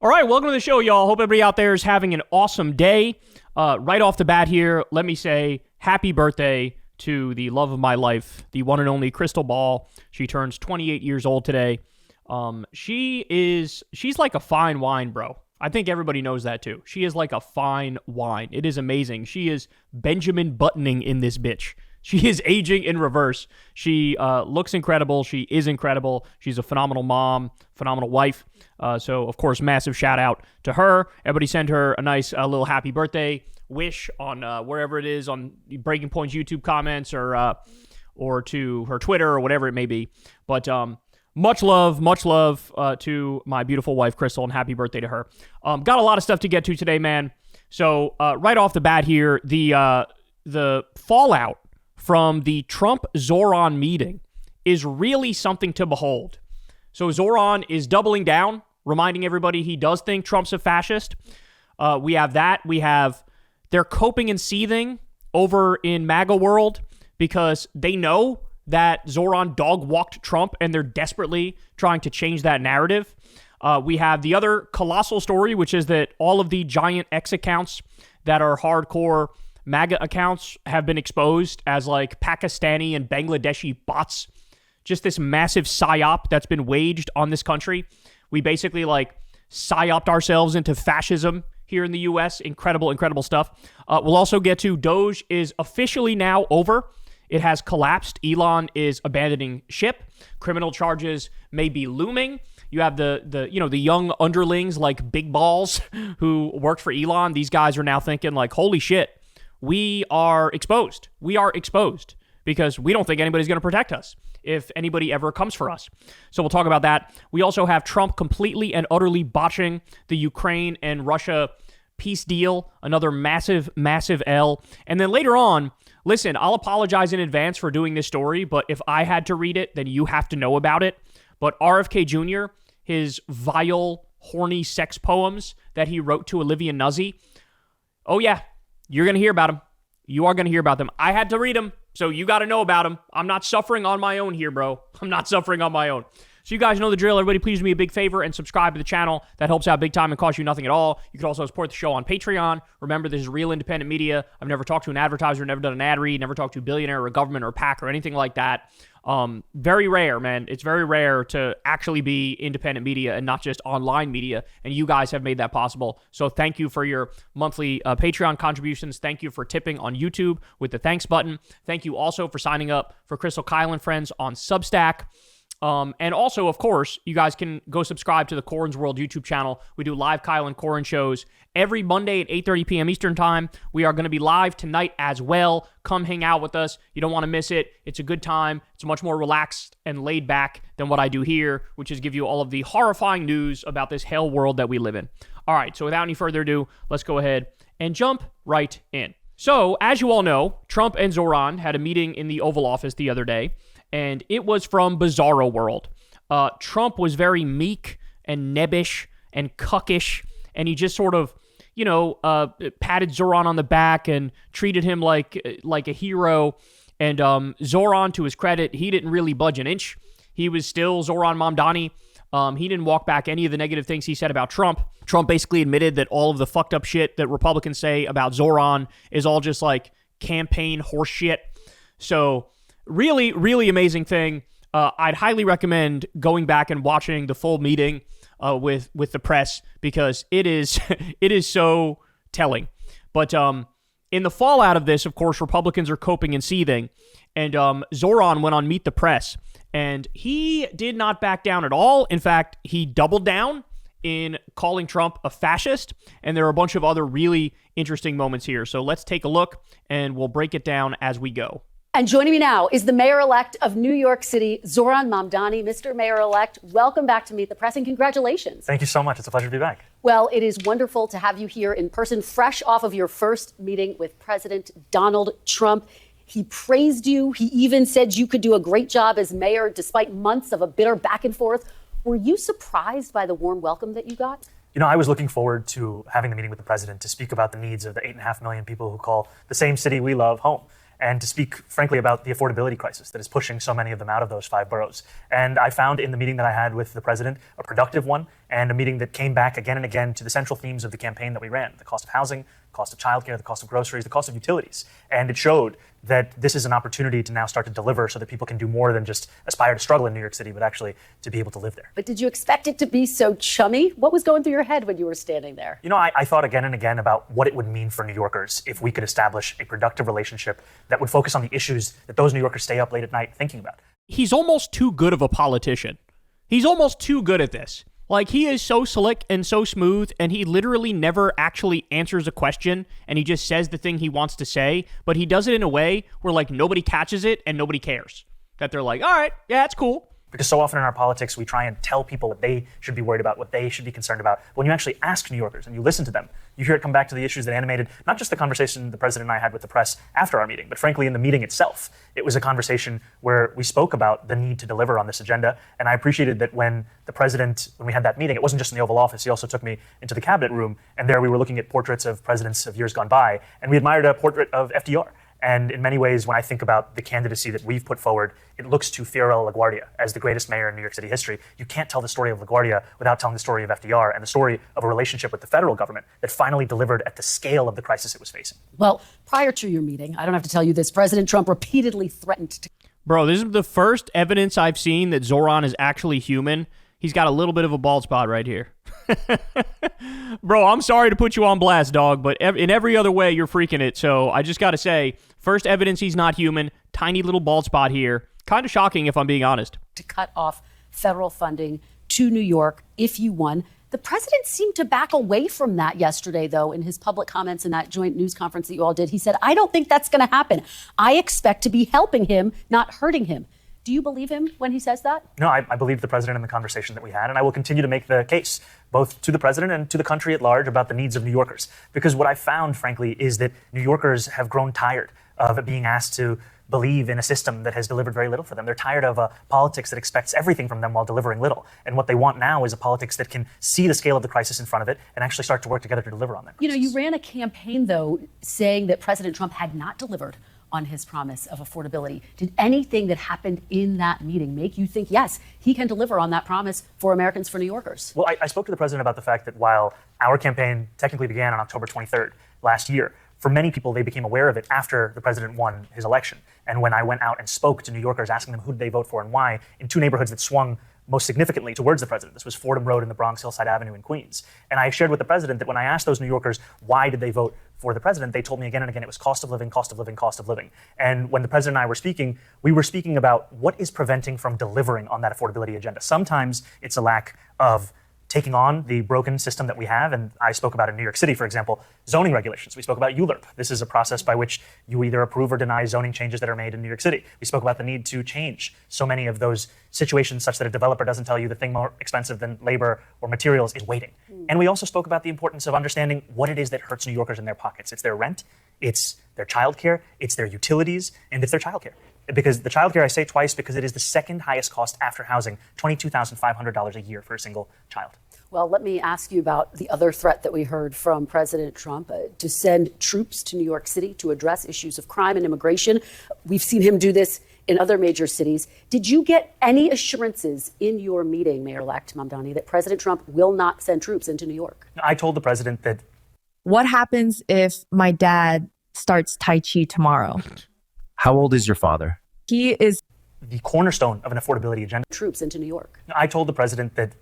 All right, welcome to the show, y'all. Hope everybody out there is having an awesome day. Right off the bat here, let me say happy birthday to the love of my life, the one and only Crystal Ball. She turns 28 years old today. She's like a fine wine, bro. I think everybody knows that too. She is like a fine wine. It is amazing. She is Benjamin Buttoning in this bitch. She is aging in reverse. She looks incredible. She is incredible. She's a phenomenal mom, phenomenal wife. So, of course, massive shout out to her. Everybody send her a nice little happy birthday wish on wherever it is, on Breaking Point's YouTube comments or to her Twitter or whatever it may be. But much love to my beautiful wife, Crystal, and happy birthday to her. Got a lot of stuff to get to today, man. So right off the bat here, the fallout from the Trump-Zohran meeting is really something to behold. So Zohran is doubling down, reminding everybody he does think Trump's a fascist. We have that. They're coping and seething over in MAGA world because they know that Zohran dog-walked Trump and they're desperately trying to change that narrative. We have the other colossal story, which is that all of the giant X accounts that are hardcore MAGA accounts have been exposed as like Pakistani and Bangladeshi bots. Just this massive psyop that's been waged on this country. We basically like psyoped ourselves into fascism here in the U.S. Incredible stuff. We'll also get to Doge is officially now over. It has collapsed. Elon is abandoning ship. Criminal charges may be looming. You have the young underlings like Big Balls who worked for Elon. These guys are now thinking like, holy shit, we are exposed. We are exposed because we don't think anybody's going to protect us if anybody ever comes for us. So we'll talk about that. We also have Trump completely and utterly botching the Ukraine and Russia peace deal, another massive L. And then later on, listen, I'll apologize in advance for doing this story, but if I had to read it, then you have to know about it. But RFK Jr., his vile, horny sex poems that he wrote to Olivia Nuzzi, oh yeah, you're going to hear about them. You are going to hear about them. I had to read them, so you got to know about them. I'm not suffering on my own here, bro. I'm not suffering on my own. So you guys know the drill. Everybody, please do me a big favor and subscribe to the channel. That helps out big time and costs you nothing at all. You can also support the show on Patreon. Remember, this is real independent media. I've never talked to an advertiser, never done an ad read, never talked to a billionaire or a government or a PAC or anything like that. Very rare, man. It's very rare to actually be independent media and not just online media. And you guys have made that possible. So thank you for your monthly Patreon contributions. Thank you for tipping on YouTube with the thanks button. Thank you also for signing up for Crystal, Kyle, and Friends on Substack. And also, of course, you guys can go subscribe to the Corin's World YouTube channel. We do live Kyle and Corin shows every Monday at 8:30 p.m. Eastern Time. We are going to be live tonight as well. Come hang out with us. You don't want to miss it. It's a good time. It's much more relaxed and laid back than what I do here, which is give you all of the horrifying news about this hell world that we live in. All right, so without any further ado, let's go ahead and jump right in. So, as you all know, Trump and Zohran had a meeting in the Oval Office the other day, and it was from Bizarro World. Trump was very meek and nebbish and cuckish, and he just sort of, patted Zohran on the back and treated him like a hero. And Zohran, to his credit, he didn't really budge an inch. He was still Zohran Mamdani. He didn't walk back any of the negative things he said about Trump. Trump basically admitted that all of the fucked up shit that Republicans say about Zohran is all just like campaign horse shit. So really, really amazing thing. I'd highly recommend going back and watching the full meeting with the press because it is so telling. But in the fallout of this, of course, Republicans are coping and seething. And Zohran went on Meet the Press, and he did not back down at all. In fact, he doubled down in calling Trump a fascist. And there are a bunch of other really interesting moments here. So let's take a look, and we'll break it down as we go. And joining me now is the mayor-elect of New York City, Zohran Mamdani. Mr. Mayor-elect, welcome back to Meet the Press, and congratulations. Thank you so much. It's a pleasure to be back. Well, it is wonderful to have you here in person, fresh off of your first meeting with President Donald Trump. He praised you. He even said you could do a great job as mayor despite months of a bitter back and forth. Were you surprised by the warm welcome that you got? You know, I was looking forward to having the meeting with the president to speak about the needs of the 8.5 million people who call the same city we love home. and to speak frankly about the affordability crisis that is pushing so many of them out of those 5 boroughs. And I found in the meeting that I had with the president a productive one, and a meeting that came back again and again to the central themes of the campaign that we ran: the cost of housing, the cost of childcare, the cost of groceries, the cost of utilities. And it showed that this is an opportunity to now start to deliver so that people can do more than just aspire to struggle in New York City, but actually to be able to live there. But did you expect it to be so chummy? What was going through your head when you were standing there? You know, I thought again and again about what it would mean for New Yorkers if we could establish a productive relationship that would focus on the issues that those New Yorkers stay up late at night thinking about. He's almost too good of a politician. He's almost too good at this. Like, he is so slick and so smooth, and he literally never actually answers a question, and he just says the thing he wants to say, but he does it in a way where, like, nobody catches it and nobody cares. That they're like, all right, yeah, that's cool. Because so often in our politics, we try and tell people what they should be worried about, what they should be concerned about. But when you actually ask New Yorkers and you listen to them, you hear it come back to the issues that animated not just the conversation the president and I had with the press after our meeting, but frankly in the meeting itself. It was a conversation where we spoke about the need to deliver on this agenda. And I appreciated that when we had that meeting, it wasn't just in the Oval Office. He also took me into the cabinet room, and there we were looking at portraits of presidents of years gone by, and we admired a portrait of FDR. And in many ways, when I think about the candidacy that we've put forward, it looks to Fiorello LaGuardia as the greatest mayor in New York City history. You can't tell the story of LaGuardia without telling the story of FDR and the story of a relationship with the federal government that finally delivered at the scale of the crisis it was facing. Well, prior to your meeting, I don't have to tell you this, President Trump repeatedly threatened to... Bro, this is the first evidence I've seen that Zohran is actually human. He's got a little bit of a bald spot right here. Bro, I'm sorry to put you on blast, dog, but in every other way, you're freaking it. So I just got to say, first evidence he's not human, tiny little bald spot here. Kind of shocking if I'm being honest. To cut off federal funding to New York if you won. The president seemed to back away from that yesterday, though, in his public comments in that joint news conference that you all did. He said, I don't think that's going to happen. I expect to be helping him, not hurting him. Do you believe him when he says that? No, I believe the president in the conversation that we had, and I will continue to make the case, both to the president and to the country at large, about the needs of New Yorkers. Because what I found, frankly, is that New Yorkers have grown tired of being asked to believe in a system that has delivered very little for them. They're tired of a politics that expects everything from them while delivering little. And what they want now is a politics that can see the scale of the crisis in front of it and actually start to work together to deliver on that crisis. You know, you ran a campaign, though, saying that President Trump had not delivered on his promise of affordability. Did anything that happened in that meeting make you think, yes, he can deliver on that promise for Americans, for New Yorkers? Well, I spoke to the president about the fact that while our campaign technically began on October 23rd last year, for many people, they became aware of it after the president won his election. And when I went out and spoke to New Yorkers, asking them who did they vote for and why, in 2 neighborhoods that swung most significantly towards the president. This was Fordham Road and the Bronx Hillside Avenue in Queens. And I shared with the president that when I asked those New Yorkers why did they vote for the president, they told me again and again it was cost of living, cost of living, cost of living. And when the president and I were speaking, we were speaking about what is preventing from delivering on that affordability agenda. Sometimes it's a lack of taking on the broken system that we have. And I spoke about in New York City, for example, zoning regulations. We spoke about ULURP. This is a process by which you either approve or deny zoning changes that are made in New York City. We spoke about the need to change so many of those situations such that a developer doesn't tell you the thing more expensive than labor or materials is waiting. And we also spoke about the importance of understanding what it is that hurts New Yorkers in their pockets. It's their rent, it's their childcare, it's their utilities, and it's their childcare. Because the childcare, I say twice, because it is the second highest cost after housing, $22,500 a year for a single child. Well, let me ask you about the other threat that we heard from President Trump to send troops to New York City to address issues of crime and immigration. We've seen him do this in other major cities. Did you get any assurances in your meeting, Mayor-elect Mamdani, that President Trump will not send troops into New York? I told the president that... What happens if my dad starts Tai Chi tomorrow? How old is your father? He is... The cornerstone of an affordability agenda. Troops into New York. I told the president that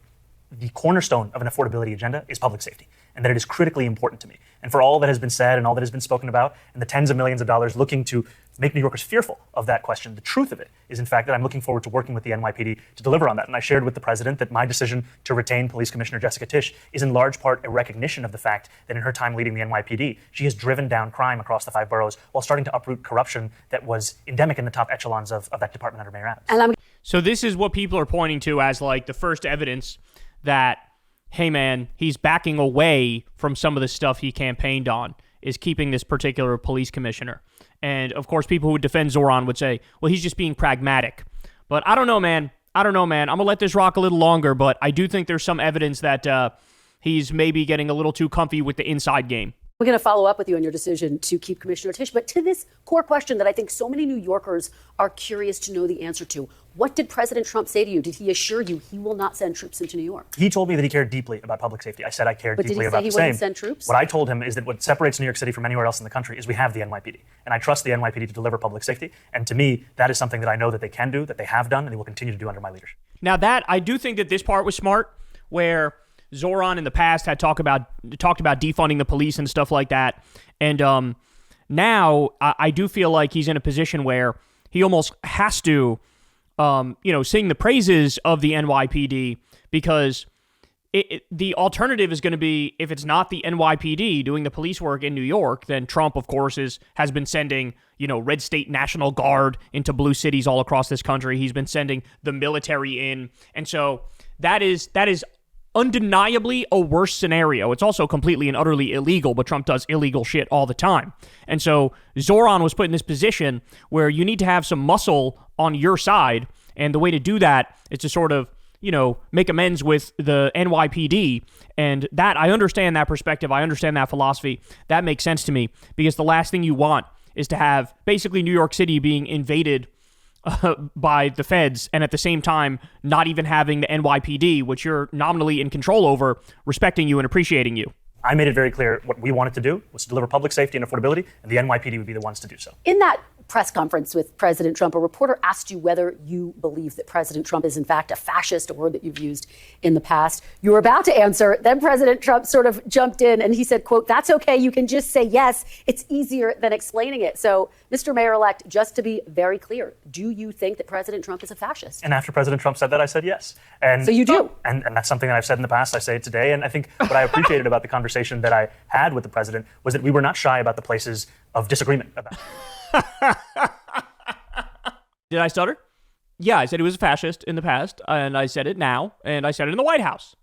the cornerstone of an affordability agenda is public safety, and that it is critically important to me. And for all that has been said and all that has been spoken about, and the tens of millions of dollars looking to make New Yorkers fearful of that question, the truth of it is, in fact, that I'm looking forward to working with the NYPD to deliver on that. And I shared with the president that my decision to retain Police Commissioner Jessica Tisch is in large part a recognition of the fact that in her time leading the NYPD, she has driven down crime across the 5 boroughs while starting to uproot corruption that was endemic in the top echelons of that department under Mayor Adams. So this is what people are pointing to as like the first evidence that, hey man, he's backing away from some of the stuff he campaigned on, is keeping this particular police commissioner. And of course, people who would defend Zohran would say, well, he's just being pragmatic. But I don't know, man. I'm going to let this rock a little longer, but I do think there's some evidence that he's maybe getting a little too comfy with the inside game. We're going to follow up with you on your decision to keep Commissioner Tisch. But to this core question that I think so many New Yorkers are curious to know the answer to, what did President Trump say to you? Did he assure you he will not send troops into New York? He told me that he cared deeply about public safety. I said I cared deeply about the same. But did he say he wouldn't send troops? What I told him is that what separates New York City from anywhere else in the country is we have the NYPD. And I trust the NYPD to deliver public safety. And to me, that is something that I know that they can do, that they have done, and they will continue to do under my leadership. Now that, I do think that this part was smart, where Zohran in the past had talked about defunding the police and stuff like that. And now I do feel like he's in a position where he almost has to, sing the praises of the NYPD, because the alternative is going to be, if it's not the NYPD doing the police work in New York, then Trump, of course, has been sending, Red State National Guard into blue cities all across this country. He's been sending the military in. And so that is undeniably a worse scenario. It's also completely and utterly illegal, but Trump does illegal shit all the time. And so Zohran was put in this position where you need to have some muscle on your side, and the way to do that is to sort of, make amends with the NYPD. And that, I understand that perspective. I understand that philosophy. That makes sense to me, because the last thing you want is to have basically New York City being invaded by the feds, and at the same time not even having the NYPD, which you're nominally in control over, respecting you and appreciating you. I made it very clear what we wanted to do was to deliver public safety and affordability, and the NYPD would be the ones to do so. In that press conference with President Trump, a reporter asked you whether you believe that President Trump is in fact a fascist, a word that you've used in the past. You were about to answer, then President Trump sort of jumped in and he said, quote, "That's okay, you can just say yes. It's easier than explaining it." So, Mr. Mayor-elect, just to be very clear, do you think that President Trump is a fascist? And after President Trump said that, I said yes. And so you do? And that's something that I've said in the past. I say it today. And I think what I appreciated about the conversation that I had with the president was that we were not shy about the places of disagreement about. Did I stutter? Yeah, I said he was a fascist in the past, and I said it now, and I said it in the White House.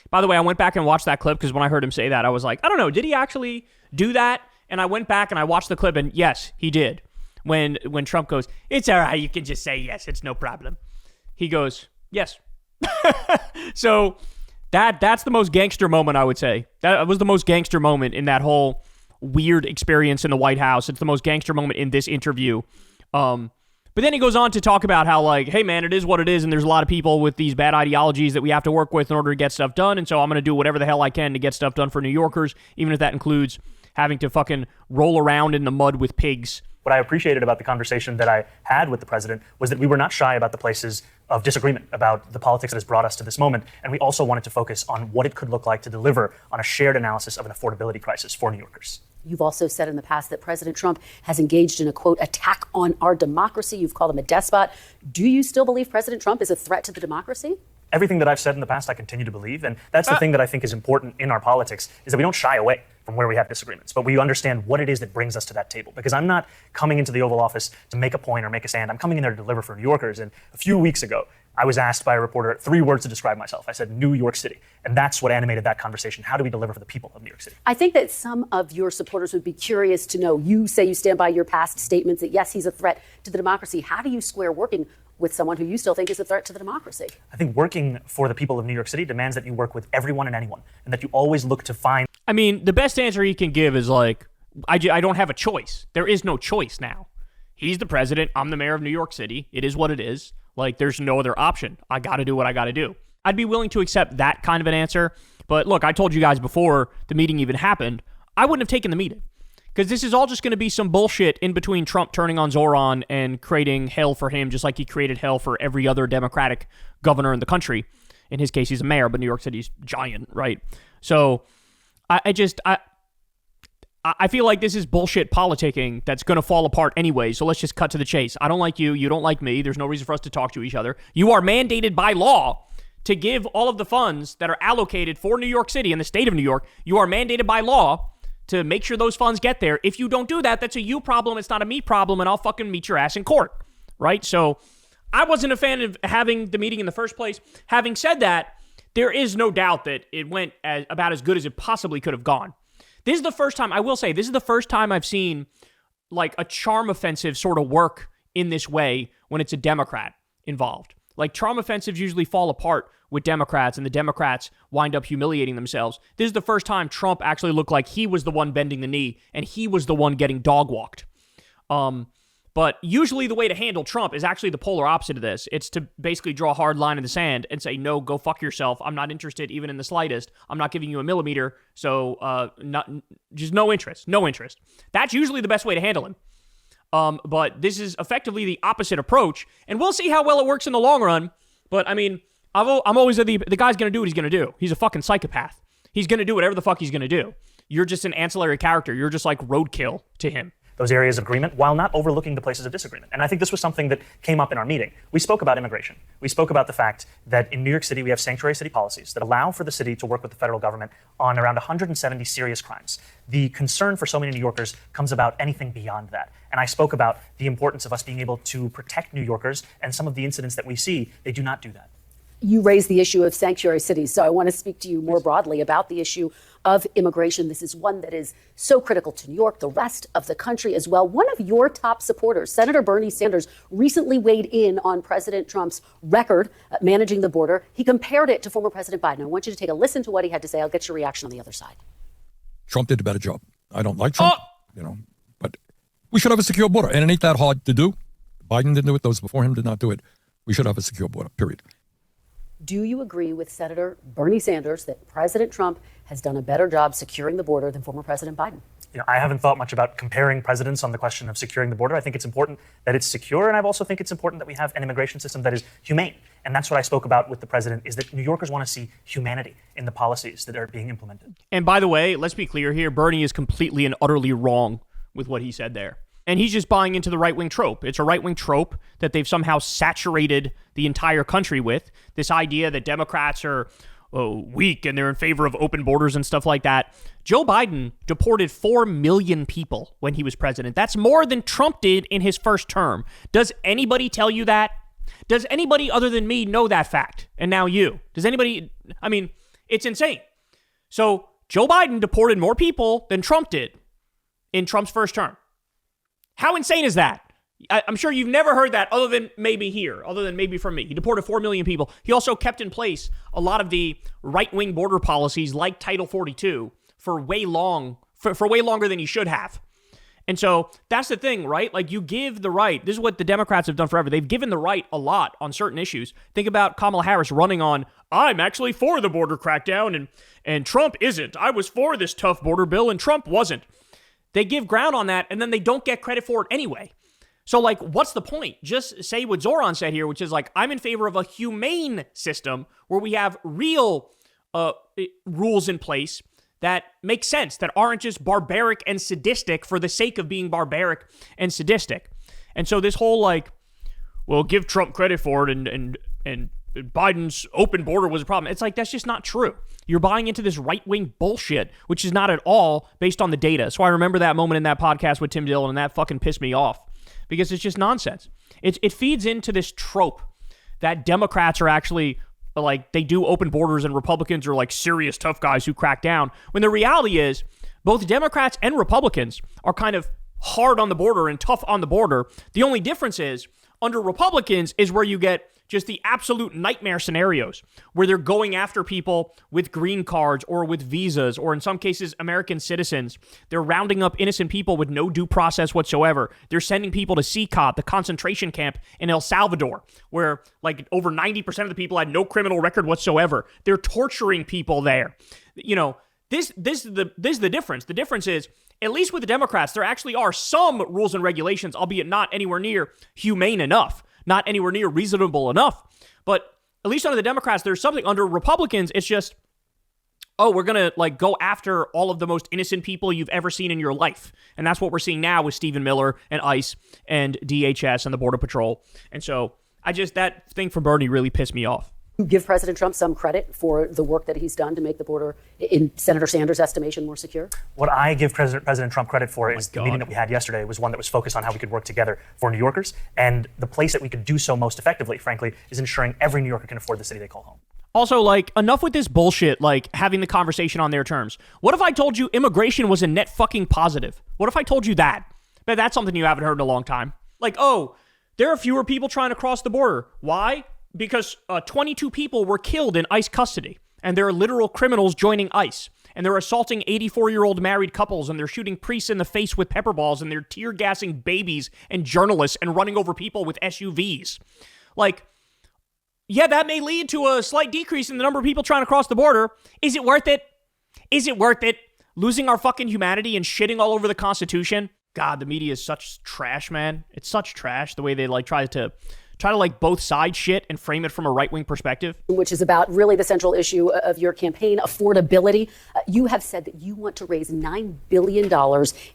By the way, I went back and watched that clip, because when I heard him say that, I was like, I don't know, did he actually do that? And I went back and I watched the clip, and yes, he did. When Trump goes, "It's all right, you can just say yes, it's no problem," he goes, "Yes." So that's the most gangster moment, I would say. That was the most gangster moment in that whole weird experience in the White House. It's the most gangster moment in this interview. But then he goes on to talk about how, like, hey, man, it is what it is, and there's a lot of people with these bad ideologies that we have to work with in order to get stuff done, and so I'm going to do whatever the hell I can to get stuff done for New Yorkers, even if that includes having to fucking roll around in the mud with pigs. What I appreciated about the conversation that I had with the president was that we were not shy about the places of disagreement about the politics that has brought us to this moment, and we also wanted to focus on what it could look like to deliver on a shared analysis of an affordability crisis for New Yorkers. You've also said in the past that President Trump has engaged in a, quote, attack on our democracy. You've called him a despot. Do you still believe President Trump is a threat to the democracy? Everything that I've said in the past, I continue to believe. And that's the thing that I think is important in our politics, is that we don't shy away from where we have disagreements, but we understand what it is that brings us to that table. Because I'm not coming into the Oval Office to make a point or make a stand. I'm coming in there to deliver for New Yorkers. And a few weeks ago, I was asked by a reporter 3 words to describe myself. I said, New York City. And that's what animated that conversation. How do we deliver for the people of New York City? I think that some of your supporters would be curious to know, you say you stand by your past statements that, yes, he's a threat to the democracy. How do you square working with someone who you still think is a threat to the democracy? I think working for the people of New York City demands that you work with everyone and anyone, and that you always look to find... I mean, the best answer he can give is like, I don't have a choice. There is no choice now. He's the president. I'm the mayor of New York City. It is what it is. Like, there's no other option. I got to do what I got to do. I'd be willing to accept that kind of an answer. But look, I told you guys before the meeting even happened, I wouldn't have taken the meeting. Because this is all just going to be some bullshit in between Trump turning on Zohran and creating hell for him, just like he created hell for every other Democratic governor in the country. In his case, he's a mayor, but New York City's giant, right? So I feel like this is bullshit politicking that's going to fall apart anyway, so let's just cut to the chase. I don't like you. You don't like me. There's no reason for us to talk to each other. You are mandated by law to give all of the funds that are allocated for New York City and the state of New York. You are mandated by law to make sure those funds get there. If you don't do that, that's a you problem. It's not a me problem, and I'll fucking meet your ass in court, right? So I wasn't a fan of having the meeting in the first place. Having said that, there is no doubt that it went about as good as it possibly could have gone. This is the first time, I will say, this is the first time I've seen like a charm offensive sort of work in this way when it's a Democrat involved. Like, trauma offensives usually fall apart with Democrats, and the Democrats wind up humiliating themselves. This is the first time Trump actually looked like he was the one bending the knee, and he was the one getting dog walked. But usually the way to handle Trump is actually the polar opposite of this. It's to basically draw a hard line in the sand and say, no, go fuck yourself. I'm not interested even in the slightest. I'm not giving you a millimeter. So just no interest. That's usually the best way to handle him. But this is effectively the opposite approach. And we'll see how well it works in the long run. But I mean, I'm always the guy's going to do what he's going to do. He's a fucking psychopath. He's going to do whatever the fuck he's going to do. You're just an ancillary character. You're just like roadkill to him. Those areas of agreement while not overlooking the places of disagreement. And I think this was something that came up in our meeting. We spoke about immigration. We spoke about the fact that in New York City, we have sanctuary city policies that allow for the city to work with the federal government on around 170 serious crimes. The concern for so many New Yorkers comes about anything beyond that. And I spoke about the importance of us being able to protect New Yorkers, and some of the incidents that we see, they do not do that. You raised the issue of sanctuary cities, so I want to speak to you more broadly about the issue of immigration. This is one that is so critical to New York, the rest of the country as well. One of your top supporters, Senator Bernie Sanders, recently weighed in on President Trump's record managing the border. He compared it to former President Biden. I want you to take a listen to what he had to say. I'll get your reaction on the other side. Trump did a better job. I don't like Trump, but we should have a secure border, and it ain't that hard to do. Biden didn't do it. Those before him did not do it. We should have a secure border, period. Do you agree with Senator Bernie Sanders that President Trump has done a better job securing the border than former President Biden? I haven't thought much about comparing presidents on the question of securing the border. I think it's important that it's secure, and I also think it's important that we have an immigration system that is humane. And that's what I spoke about with the president, is that New Yorkers want to see humanity in the policies that are being implemented. And by the way, let's be clear here, Bernie is completely and utterly wrong with what he said there. And he's just buying into the right-wing trope. It's a right-wing trope that they've somehow saturated the entire country with. This idea that Democrats are weak and they're in favor of open borders and stuff like that. Joe Biden deported 4 million people when he was president. That's more than Trump did in his first term. Does anybody tell you that? Does anybody other than me know that fact? And now you. Does anybody? I mean, it's insane. So Joe Biden deported more people than Trump did in Trump's first term. How insane is that? I'm sure you've never heard that other than maybe from me. He deported 4 million people. He also kept in place a lot of the right-wing border policies like Title 42 for way longer than he should have. And so that's the thing, right? Like, you give the right. This is what the Democrats have done forever. They've given the right a lot on certain issues. Think about Kamala Harris running on, I'm actually for the border crackdown and Trump isn't. I was for this tough border bill and Trump wasn't. They give ground on that, and then they don't get credit for it anyway. So, like, what's the point? Just say what Zohran said here, which is, like, I'm in favor of a humane system where we have real rules in place that make sense, that aren't just barbaric and sadistic for the sake of being barbaric and sadistic. And so this whole, like, well, give Trump credit for it and Biden's open border was a problem. It's like, that's just not true. You're buying into this right-wing bullshit, which is not at all based on the data. So I remember that moment in that podcast with Tim Dillon, and that fucking pissed me off because it's just nonsense. It feeds into this trope that Democrats are actually, like, they do open borders and Republicans are like serious tough guys who crack down, when the reality is both Democrats and Republicans are kind of hard on the border and tough on the border. The only difference is under Republicans is where you get just the absolute nightmare scenarios where they're going after people with green cards or with visas, or in some cases, American citizens. They're rounding up innocent people with no due process whatsoever. They're sending people to CCOT, the concentration camp in El Salvador, where like over 90% of the people had no criminal record whatsoever. They're torturing people there. You know, this is the difference. The difference is, at least with the Democrats, there actually are some rules and regulations, albeit not anywhere near humane enough. Not anywhere near reasonable enough. But at least under the Democrats, there's something. Under Republicans, it's just, oh, we're going to like go after all of the most innocent people you've ever seen in your life. And that's what we're seeing now with Stephen Miller and ICE and DHS and the Border Patrol. And so that thing from Bernie really pissed me off. You give President Trump some credit for the work that he's done to make the border, in Senator Sanders' estimation, more secure? What I give President Trump credit for is the meeting that we had yesterday was one that was focused on how we could work together for New Yorkers. And the place that we could do so most effectively, frankly, is ensuring every New Yorker can afford the city they call home. Also, like, enough with this bullshit, like, having the conversation on their terms. What if I told you immigration was a net fucking positive? What if I told you that? But that's something you haven't heard in a long time. Like, oh, there are fewer people trying to cross the border. Why? because 22 people were killed in ICE custody, and there are literal criminals joining ICE. And they're assaulting 84-year-old married couples, and they're shooting priests in the face with pepper balls, and they're tear-gassing babies and journalists and running over people with SUVs. Like, yeah, that may lead to a slight decrease in the number of people trying to cross the border. Is it worth it? Is it worth it? Losing our fucking humanity and shitting all over the Constitution? God, the media is such trash, man. It's such trash, the way they like try to like both sides shit and frame it from a right-wing perspective. Which is about really the central issue of your campaign, affordability. You have said that you want to raise $9 billion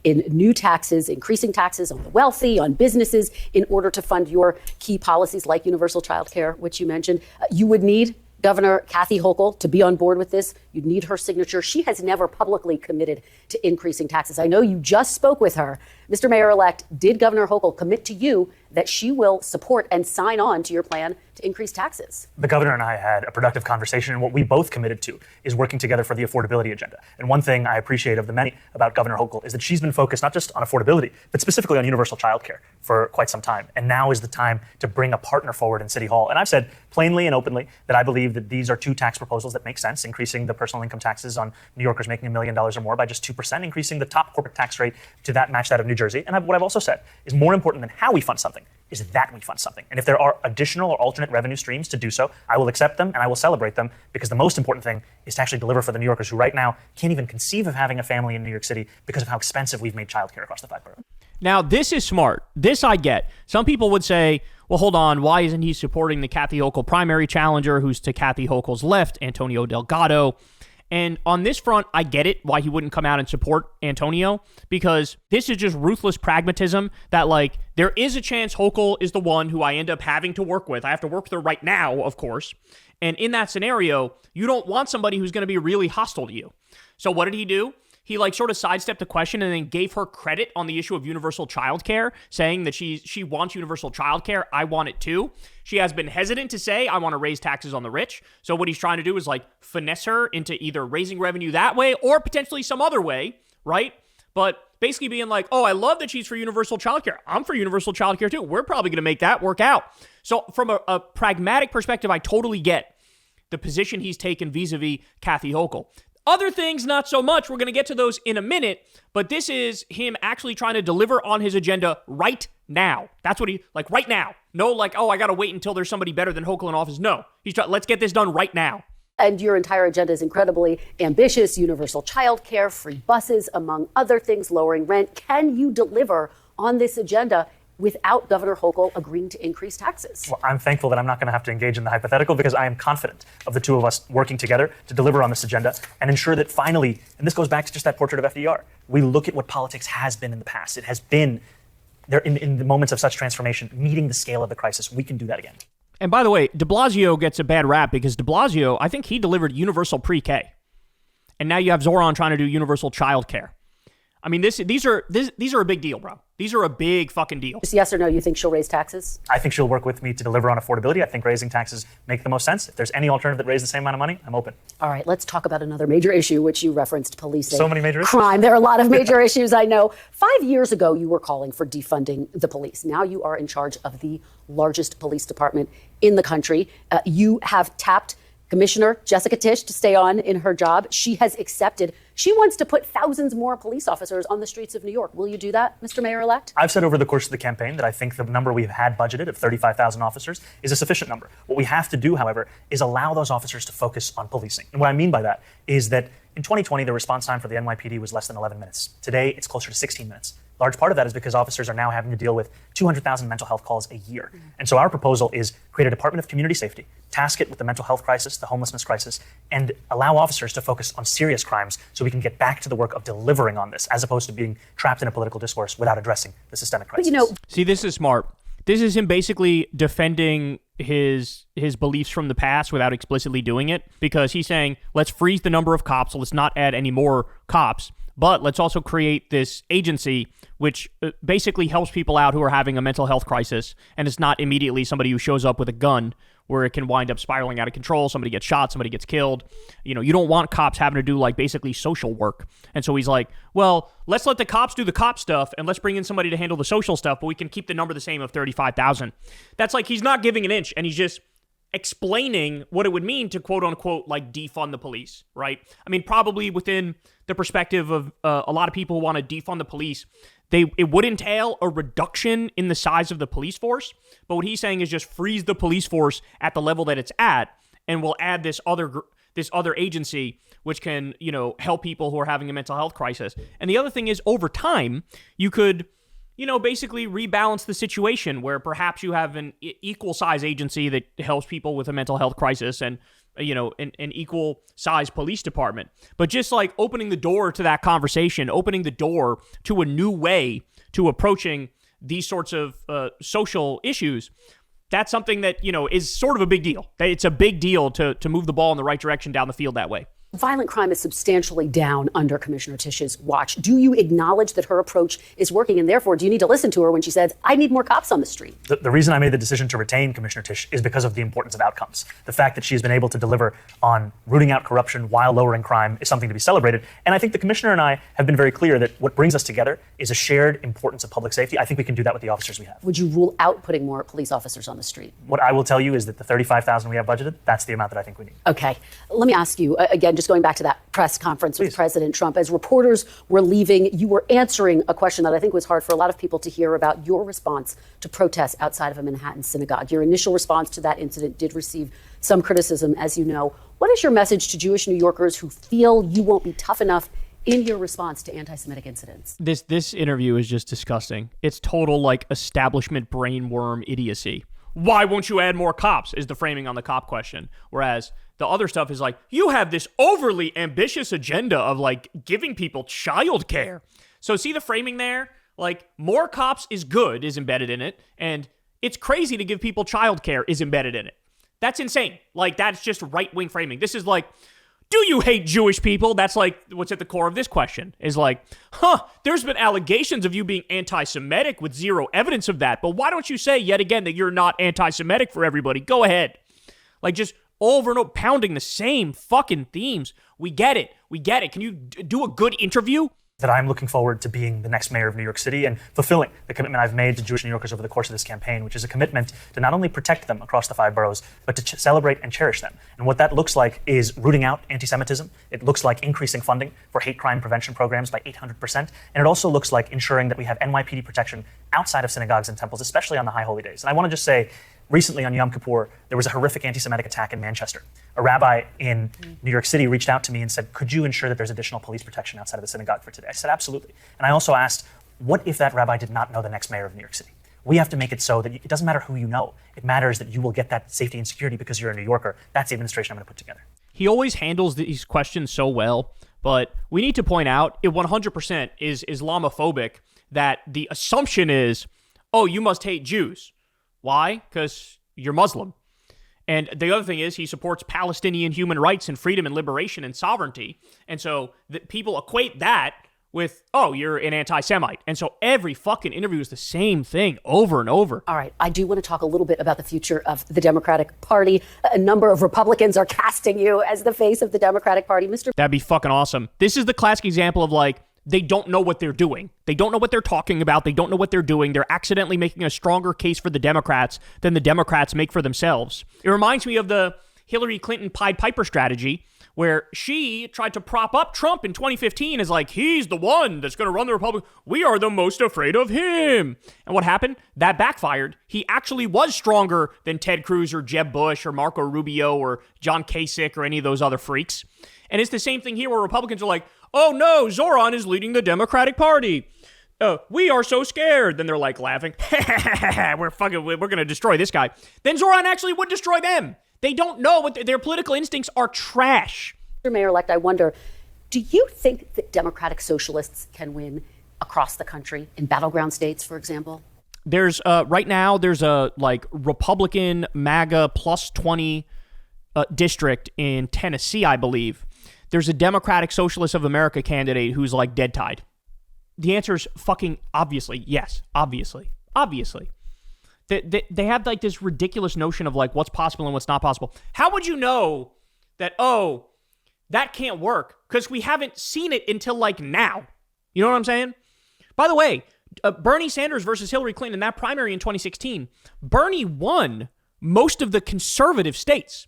in new taxes, increasing taxes on the wealthy, on businesses, in order to fund your key policies like universal child care, which you mentioned. You would need Governor Kathy Hochul to be on board with this. You'd need her signature. She has never publicly committed to increasing taxes. I know you just spoke with her. Mr. Mayor-elect, did Governor Hochul commit to you that she will support and sign on to your plan to increase taxes? The governor and I had a productive conversation, and what we both committed to is working together for the affordability agenda. And one thing I appreciate of the many about Governor Hochul is that she's been focused not just on affordability, but specifically on universal child care for quite some time. And now is the time to bring a partner forward in City Hall. And I've said plainly and openly that I believe that these are two tax proposals that make sense, increasing the personal income taxes on New Yorkers making $1 million or more by just 2%, increasing the top corporate tax rate to match that of New Jersey. And what I've also said is more important than how we fund something is that we fund something. And if there are additional or alternate revenue streams to do so, I will accept them and I will celebrate them, because the most important thing is to actually deliver for the New Yorkers who right now can't even conceive of having a family in New York City because of how expensive we've made childcare across the five boroughs. Now, this is smart. This I get. Some people would say, well, hold on, why isn't he supporting the Kathy Hochul primary challenger, who's to Kathy Hochul's left, Antonio Delgado? And on this front, I get it, why he wouldn't come out and support Antonio, because this is just ruthless pragmatism that, like, there is a chance Hochul is the one who I end up having to work with. I have to work with her right now, of course. And in that scenario, you don't want somebody who's going to be really hostile to you. So what did he do? He like sort of sidestepped the question and then gave her credit on the issue of universal childcare, saying that she wants universal childcare. I want it too. She has been hesitant to say, I want to raise taxes on the rich. So what he's trying to do is like finesse her into either raising revenue that way or potentially some other way, right? But basically being like, oh, I love that she's for universal childcare. I'm for universal childcare too. We're probably going to make that work out. So from a pragmatic perspective, I totally get the position he's taken vis-a-vis Kathy Hochul. Other things, not so much. We're going to get to those in a minute, but this is him actually trying to deliver on his agenda right now. That's what he, like, right now. No, like, oh, I got to wait until there's somebody better than Hochul in office. No, he's trying, let's get this done right now. And your entire agenda is incredibly ambitious. Universal child care, free buses, among other things, lowering rent. Can you deliver on this agenda without Governor Hochul agreeing to increase taxes? Well, I'm thankful that I'm not going to have to engage in the hypothetical, because I am confident of the two of us working together to deliver on this agenda and ensure that finally, and this goes back to just that portrait of FDR, we look at what politics has been in the past. It has been there in the moments of such transformation, meeting the scale of the crisis. We can do that again. And by the way, de Blasio gets a bad rap because de Blasio, I think he delivered universal pre-K. And now you have Zohran trying to do universal child care. I mean, these are a big deal, bro. These are a big fucking deal. Just yes or no, you think she'll raise taxes? I think she'll work with me to deliver on affordability. I think raising taxes make the most sense. If there's any alternative that raises the same amount of money, I'm open. All right, let's talk about another major issue, which you referenced, policing. So many major issues. Crime. There are a lot of major issues, I know. 5 years ago, you were calling for defunding the police. Now you are in charge of the largest police department in the country. You have tapped Commissioner Jessica Tisch to stay on in her job. She has accepted. She wants to put thousands more police officers on the streets of New York. Will you do that, Mr. Mayor-elect? I've said over the course of the campaign that I think the number we've had budgeted of 35,000 officers is a sufficient number. What we have to do, however, is allow those officers to focus on policing. And what I mean by that is that in 2020, the response time for the NYPD was less than 11 minutes. Today, it's closer to 16 minutes. Large part of that is because officers are now having to deal with 200,000 mental health calls a year. And so our proposal is create a Department of Community Safety, task it with the mental health crisis, the homelessness crisis, and allow officers to focus on serious crimes so we can get back to the work of delivering on this, as opposed to being trapped in a political discourse without addressing the systemic crisis. But, you know, see, this is smart. This is him basically defending his beliefs from the past without explicitly doing it, because he's saying, let's freeze the number of cops, so let's not add any more cops, but let's also create this agency which basically helps people out who are having a mental health crisis, and it's not immediately somebody who shows up with a gun where it can wind up spiraling out of control. Somebody gets shot, somebody gets killed. You know, you don't want cops having to do like basically social work. And so he's like, well, let's let the cops do the cop stuff and let's bring in somebody to handle the social stuff, but we can keep the number the same of 35,000. That's like, he's not giving an inch, and he's just explaining what it would mean to quote unquote like defund the police, right? I mean, probably within the perspective of a lot of people who want to defund the police, it would entail a reduction in the size of the police force. But what he's saying is just freeze the police force at the level that it's at, and we'll add this other agency which can, help people who are having a mental health crisis. And the other thing is, over time, you could, basically rebalance the situation where perhaps you have an equal size agency that helps people with a mental health crisis and, an equal size police department. But just like opening the door to that conversation, opening the door to a new way to approaching these sorts of social issues, that's something that, is sort of a big deal. It's a big deal to move the ball in the right direction down the field that way. Violent crime is substantially down under Commissioner Tisch's watch. Do you acknowledge that her approach is working, and therefore do you need to listen to her when she says, I need more cops on the street? The reason I made the decision to retain Commissioner Tisch is because of the importance of outcomes. The fact that she has been able to deliver on rooting out corruption while lowering crime is something to be celebrated. And I think the Commissioner and I have been very clear that what brings us together is a shared importance of public safety. I think we can do that with the officers we have. Would you rule out putting more police officers on the street? What I will tell you is that the $35,000 we have budgeted, that's the amount that I think we need. Okay. Let me ask you, again, just going back to that press conference with President Trump. As reporters were leaving, you were answering a question that I think was hard for a lot of people to hear about your response to protests outside of a Manhattan synagogue. Your initial response to that incident did receive some criticism, as you know. What is your message to Jewish New Yorkers who feel you won't be tough enough in your response to anti-Semitic incidents? This interview is just disgusting. It's total establishment brainworm idiocy. Why won't you add more cops is the framing on the cop question. Whereas the other stuff is you have this overly ambitious agenda of giving people child care. So see the framing there? More cops is good is embedded in it. And it's crazy to give people child care is embedded in it. That's insane. That's just right-wing framing. This is do you hate Jewish people? That's what's at the core of this question is there's been allegations of you being anti-Semitic with zero evidence of that. But why don't you say yet again that you're not anti-Semitic for everybody? Go ahead. Just over and over, pounding the same fucking themes. We get it. Can you do a good interview? That I'm looking forward to being the next mayor of New York City and fulfilling the commitment I've made to Jewish New Yorkers over the course of this campaign, which is a commitment to not only protect them across the 5 boroughs, but to celebrate and cherish them. And what that looks like is rooting out anti-Semitism. It looks like increasing funding for hate crime prevention programs by 800%. And it also looks like ensuring that we have NYPD protection outside of synagogues and temples, especially on the high holy days. And I want to just say, recently on Yom Kippur, there was a horrific anti-Semitic attack in Manchester. A rabbi in New York City reached out to me and said, could you ensure that there's additional police protection outside of the synagogue for today? I said, absolutely. And I also asked, what if that rabbi did not know the next mayor of New York City? We have to make it so that it doesn't matter who you know. It matters that you will get that safety and security because you're a New Yorker. That's the administration I'm going to put together. He always handles these questions so well, but we need to point out it 100% is Islamophobic that the assumption is, oh, you must hate Jews. Why? Because you're Muslim. And the other thing is he supports Palestinian human rights and freedom and liberation and sovereignty. And so people equate that with, oh, you're an anti-Semite. And so every fucking interview is the same thing over and over. All right. I do want to talk a little bit about the future of the Democratic Party. A number of Republicans are casting you as the face of the Democratic Party. That'd be fucking awesome. This is the classic example of they don't know what they're doing. They don't know what they're talking about. They don't know what they're doing. They're accidentally making a stronger case for the Democrats than the Democrats make for themselves. It reminds me of the Hillary Clinton Pied Piper strategy, where she tried to prop up Trump in 2015 as he's the one that's going to run the Republic. We are the most afraid of him. And what happened? That backfired. He actually was stronger than Ted Cruz or Jeb Bush or Marco Rubio or John Kasich or any of those other freaks. And it's the same thing here where Republicans are oh no, Zohran is leading the Democratic Party. We are so scared. Then they're laughing. we're going to destroy this guy. Then Zohran actually would destroy them. They don't know what their political instincts are trash. Mr. Mayor-elect, I wonder, do you think that Democratic socialists can win across the country in battleground states, for example? There's right now there's a Republican MAGA plus 20 district in Tennessee, I believe. There's a Democratic Socialist of America candidate who's dead tied. The answer is fucking obviously yes. Obviously. They have this ridiculous notion of what's possible and what's not possible. How would you know that, oh, that can't work? Because we haven't seen it until now. You know what I'm saying? By the way, Bernie Sanders versus Hillary Clinton in that primary in 2016, Bernie won most of the conservative states.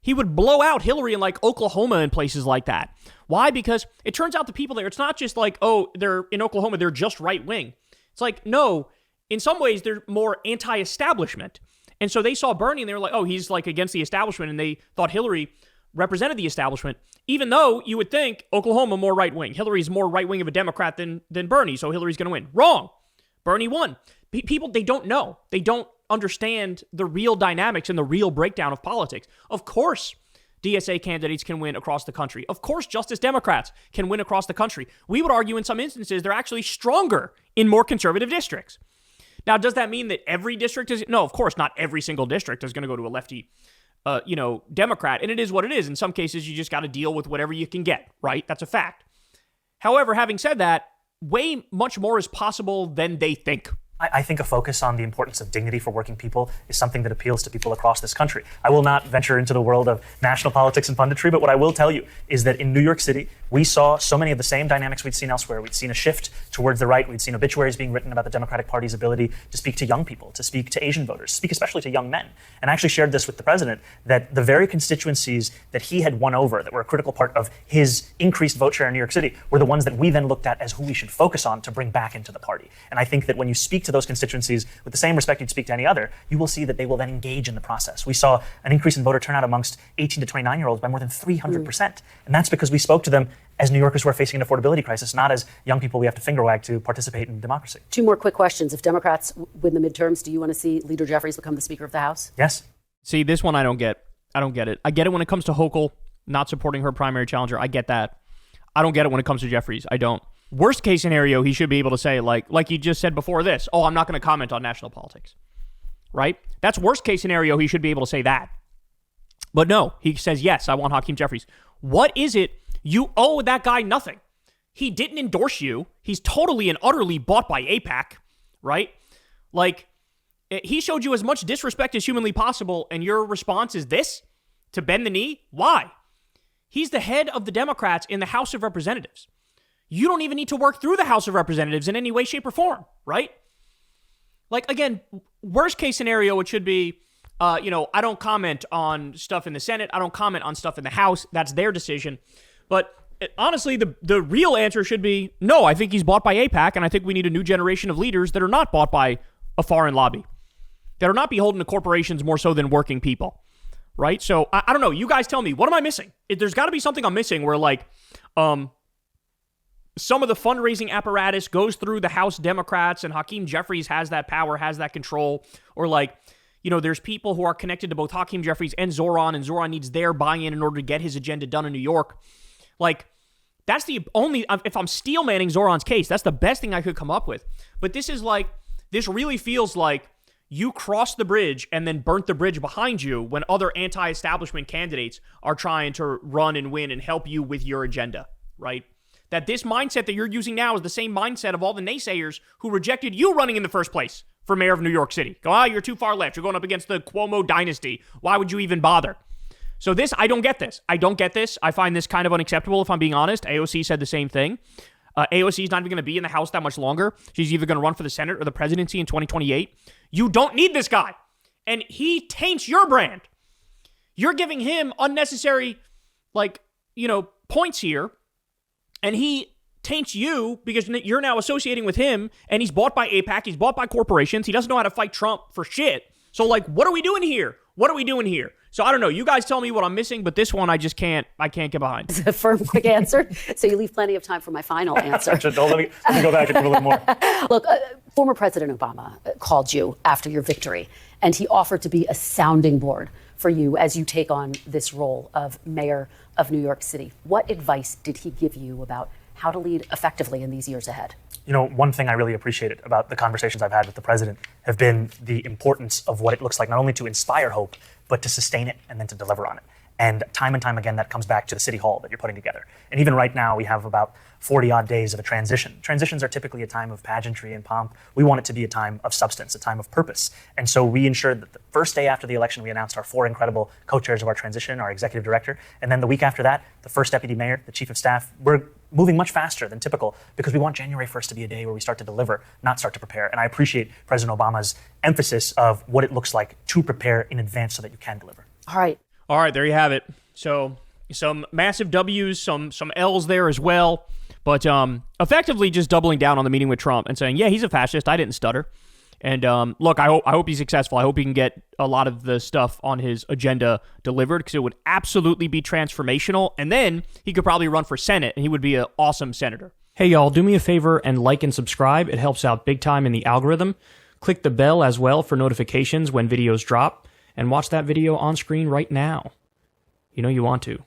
He would blow out Hillary in like Oklahoma and places like that. Why? Because it turns out the people there, it's not just like, oh, they're in Oklahoma, they're just right wing. It's like, no, in some ways they're more anti-establishment. And so they saw Bernie and they were like, oh, he's like against the establishment. And they thought Hillary represented the establishment, even though you would think Oklahoma more right wing. Hillary's more right wing of a Democrat than Bernie. So Hillary's going to win. Wrong. Bernie won. People, they don't know. They don't understand the real dynamics and the real breakdown of politics. Of course, DSA candidates can win across the country. Of course, Justice Democrats can win across the country. We would argue in some instances they're actually stronger in more conservative districts. Now, does that mean that every district is? No, of course, not every single district is going to go to a lefty, Democrat. And it is what it is. In some cases, you just got to deal with whatever you can get, right? That's a fact. However, having said that, way much more is possible than they think. I think a focus on the importance of dignity for working people is something that appeals to people across this country. I will not venture into the world of national politics and punditry, but what I will tell you is that in New York City, we saw so many of the same dynamics we'd seen elsewhere. We'd seen a shift towards the right. We'd seen obituaries being written about the Democratic Party's ability to speak to young people, to speak to Asian voters, speak especially to young men. And I actually shared this with the president, that the very constituencies that he had won over, that were a critical part of his increased vote share in New York City, were the ones that we then looked at as who we should focus on to bring back into the party. And I think that when you speak to those constituencies with the same respect you'd speak to any other, you will see that they will then engage in the process. We saw an increase in voter turnout amongst 18 to 29-year-olds by more than 300%. And that's because we spoke to them as New Yorkers who are facing an affordability crisis, not as young people we have to finger wag to participate in democracy. Two more quick questions. If Democrats win the midterms, do you want to see Leader Jeffries become the Speaker of the House? Yes. See, this one I don't get. I don't get it. I get it when it comes to Hochul not supporting her primary challenger. I get that. I don't get it when it comes to Jeffries. I don't. Worst case scenario, he should be able to say, like you just said before this, oh, I'm not going to comment on national politics, right? That's worst case scenario. He should be able to say that. But no, he says, yes, I want Hakeem Jeffries. What is it? You owe that guy nothing. He didn't endorse you. He's totally and utterly bought by AIPAC, right? Like, he showed you as much disrespect as humanly possible, and your response is this? To bend the knee? Why? He's the head of the Democrats in the House of Representatives. You don't even need to work through the House of Representatives in any way, shape, or form, right? Like, again, worst case scenario, it should be, I don't comment on stuff in the Senate. I don't comment on stuff in the House. That's their decision. But honestly, the real answer should be, no, I think he's bought by AIPAC, and I think we need a new generation of leaders that are not bought by a foreign lobby, that are not beholden to corporations more so than working people, right? So, I don't know. You guys tell me, what am I missing? There's got to be something I'm missing where, some of the fundraising apparatus goes through the House Democrats and Hakeem Jeffries has that power, has that control. Or there's people who are connected to both Hakeem Jeffries and Zohran needs their buy-in in order to get his agenda done in New York. That's the only, if I'm steel manning Zohran's case, that's the best thing I could come up with. But this really feels like you crossed the bridge and then burnt the bridge behind you when other anti-establishment candidates are trying to run and win and help you with your agenda, right? That this mindset that you're using now is the same mindset of all the naysayers who rejected you running in the first place for mayor of New York City. Go, you're too far left. You're going up against the Cuomo dynasty. Why would you even bother? So I don't get this. I find this kind of unacceptable, if I'm being honest. AOC said the same thing. AOC is not even going to be in the House that much longer. She's either going to run for the Senate or the presidency in 2028. You don't need this guy. And he taints your brand. You're giving him unnecessary, points here. And he taints you because you're now associating with him, and he's bought by AIPAC. He's bought by corporations. He doesn't know how to fight Trump for shit. So, what are we doing here? So, I don't know. You guys tell me what I'm missing, but this one I can't get behind. It's a firm, quick answer. So you leave plenty of time for my final answer. Let me go back and do a little more. Look, former President Obama called you after your victory, and he offered to be a sounding board for you as you take on this role of mayor of New York City. What advice did he give you about how to lead effectively in these years ahead? One thing I really appreciated about the conversations I've had with the president have been the importance of what it looks like, not only to inspire hope, but to sustain it and then to deliver on it. And time again, that comes back to the city hall that you're putting together. And even right now, we have about 40-odd days of a transition. Transitions are typically a time of pageantry and pomp. We want it to be a time of substance, a time of purpose. And so we ensured that the first day after the election, we announced our 4 incredible co-chairs of our transition, our executive director. And then the week after that, the first deputy mayor, the chief of staff. We're moving much faster than typical because we want January 1st to be a day where we start to deliver, not start to prepare. And I appreciate President Obama's emphasis of what it looks like to prepare in advance so that you can deliver. All right, there you have it. So some massive W's, some L's there as well. But effectively just doubling down on the meeting with Trump and saying, yeah, he's a fascist. I didn't stutter. And look, I hope he's successful. I hope he can get a lot of the stuff on his agenda delivered because it would absolutely be transformational. And then he could probably run for Senate and he would be an awesome senator. Hey, y'all, do me a favor and like and subscribe. It helps out big time in the algorithm. Click the bell as well for notifications when videos drop and watch that video on screen right now. You know you want to.